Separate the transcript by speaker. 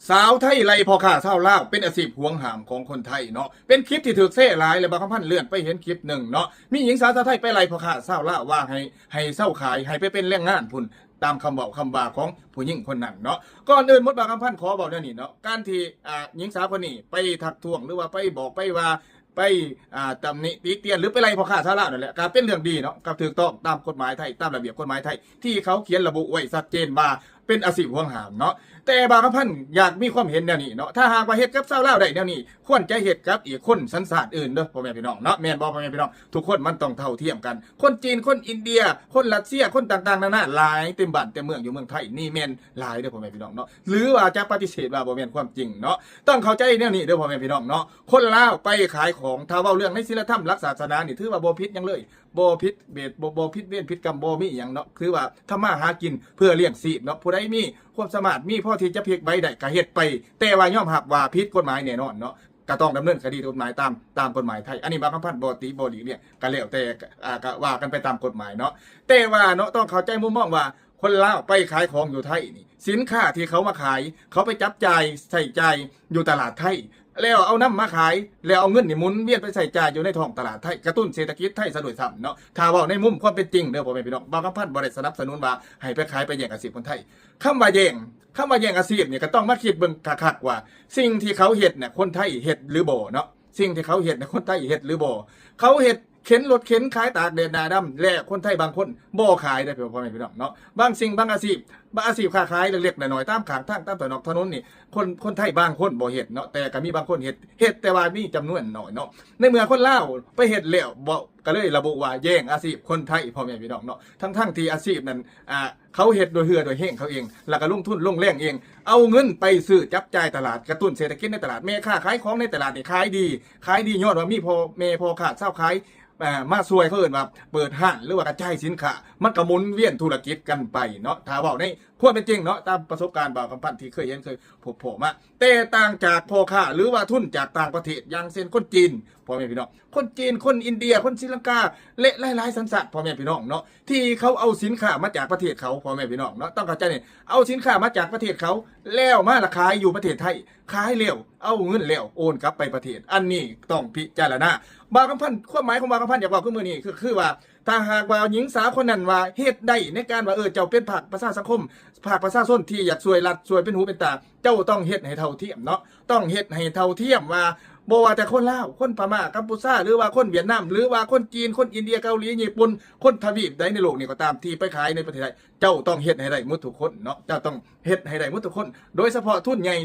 Speaker 1: สาวไทยไล่พ่อค้าชาวลาวเป็นอาชีพหวงหามของคนไทยเนาะเป็นคลิปที่ถูกแชร์หลายและบางคำพันเลื่อนไปเห็นคลิปหนึ่งเนาะมีหญิงสาวชาวไทยไปไล่พ่อค้าชาวลาวว่าให้เศร้าขายให้ไปเป็นแรงงานพุ่นตามคำบอกคำบาของผู้หญิงคนนั้นเนาะก่อนอื่นมดบางคำพันขอบอกเรื่องนี้เนาะการที่หญิงสาวคนนี้ไปทักท้วงหรือว่าไปบอกไปว่าไปตำหนิติเตียนหรือไปไล่พ่อค้าชาวลาวนั่นแหละก็เป็นเรื่องดีเนาะก็ถูกต้องตามกฎหมายไทยตามระเบียบกฎหมายไทยที่เขาเขียนระบุไว้ชัดเจนว่าเป็นอาชีพหวงหามเนาะแต่บางคำพันอยากมีความเห็นแนวนี้เนาะถ้าหากว่าเฮ็ดกับชาวลาวได้แนวนี้ควรจะเฮ็ดกับอีกคนสัญชาติอื่นเด้อพ่อแม่พี่น้องเนาะแม่นบ่พ่อแม่พี่น้องทุกคนมันต้องเท่าเทียมกันคนจีนคนอินเดียคนรัสเซียคนต่างๆนานาหลายเต็มบ้านเต็มเมืองอยู่เมืองไทยนี่แม่นหลายเด้อพ่อแม่พี่น้องเนาะหรือว่าจะปฏิเสธว่าบ่แม่นความจริงเนาะต้องเข้าใจแนวนี้เด้อพ่อแม่พี่น้องเนาะคนลาวไปขายของถ้าเว้าเรื่องในศีลธรรมหลักศาสนานี่ถือว่าบ่ผิดหยังเลยบ่ผิดเบสบ่ผิดเวรผิดกรรมบ่มีหยังเนาะคือว่าทำมาหากินเพื่อเลี้ยงชีพเนาะผู้ใดมีความสามารถมีพอที่จะพลิกใบได้ก็เฮ็ดไปแต่ว่ายอมรับว่าผิดกฎหมายแน่นอนเนาะก็ต้องดำเนินคดีกฎหมายตามกฎหมายไทยอันนี้บางคำพันบ่ตีบ่หลีเนี่ยก็แล้วแต่ก็ว่ากันไปตามกฎหมายเนาะแต่ว่าเนาะต้องเข้าใจมุมมองว่าคนลาวไปขายของอยู่ไทยนี่สินค้าที่เขามาขายเขาไปจับจ่ายใส่ใจายอยู่ตลาดไทยแล้วเอาน้ำมาขายแล้วเอาเงินนี่หมุนเวียนไปใส่จ่ายอยู่ในท้องตลาดไทยกระตุ้นเศรษฐกิจไทยซะด้วยซ้ำเนาะถ้าว่าในมุมความเป็นจริงเด้อพ่อแม่พี่น้องบางคำพันบ่ได้สนับสนุนว่าให้ไปขายไปแย่งอาชีพคนไทยคำว่าแย่งอาชีพเนี่ยก็ต้องมาคิดเบิ่งคักๆว่าสิ่งที่เขาเฮ็ดเนี่ยคนไทยเฮ็ดหรือบ่เนาะสิ่งที่เขาเฮ็ดเนี่ยคนไทยเฮ็ดหรือบ่เขาเฮ็ดเข็นรถเข็นขายตากแดดหน้าดำและคนไทยบางคนบ่ขายได้พ่อแม่พี่น้องเนาะบางสิ่งบางอาชีพค้าขายเล็กๆน้อยๆตามข้างทางตามถนนนี่คนไทยบางคนบ่เฮ็ดเนาะแต่ก็มีบางคนเฮ็ดแต่ว่ามีจำนวนน้อยเนาะในเมื่อคนลาวไปเฮ็ดแล้วบ่ก็เลยระบุว่าแย่งอาชีพคนไทยพ่อแม่พี่น้องเนาะทั้งที่อาชีพนั้นเขาเฮ็ดโดยเหือโดยเฮงเขาเองแล้วก็ลงทุนลงแรงเองเอาเงินไปซื้อจับจ่ายตลาดกระตุ้นเศรษฐกิจในตลาดแม่ค้าขายของในตลาดนี่ขายดียอดว่ามีพอขาดเช้าขายมาซวยเขาเอิ้นว่าเปิดห้างหรือว่ากระจายสินค้ามันก็หมุนเวียนธุรกิจกันไปเนาะถ้าเว้าในความเป็นจริงเนาะตามประสบการณ์บ่าวคำพันธ์ที่เคยเห็นเคยพบมาแต่ต่างจากพ่อค้าหรือว่าทุนจากต่างประเทศอย่างเช่นคนจีนพ่อแม่พี่น้องคนจีนคนอินเดียคนศรีลังกาและหลายๆสัญชาติพ่อแม่พี่น้องเนาะที่เขาเอาสินค้ามาจากประเทศเขาพ่อแม่พี่น้องเนาะต้องเข้าใจนี่เอาสินค้ามาจากประเทศเขาแล้วมาขายอยู่ประเทศไทยขายแล้วเอาเงินแล้วโอนกลับไปประเทศอันนี้ต้องพิจารณาบางคำพันธ์ความหมายของบางคำพันธ์อยากบอกคือมื้อนี้คือว่าถ้าหากว่าหญิงสาวคนนั้นว่าเฮ็ดได้ในการว่าเจ้าเป็นภาคประชาสังคมภาคประชาชนที่อยากช่วยรัฐช่วยเป็นหูเป็นตาเจ้าต้องเฮ็ดให้เท่าเทียมเนาะต้องเฮ็ดให้เท่าเทียมว่าบ่ว่าแต่คนลาวคนพม่ากัมพูชาหรือว่าคนเวียดนามหรือว่าคนจีนคนอินเดียเกาหลีญี่ปุ่นคนทวีปใดในโลกนี้ก็ตามที่ไปขายในประเทศไทยเจ้าต้องเฮ็ดให้ได้หมดทุกคนเนาะเจ้าต้องเฮ็ดให้ได้หมดทุกคนโดยเฉพาะทุนใหญ่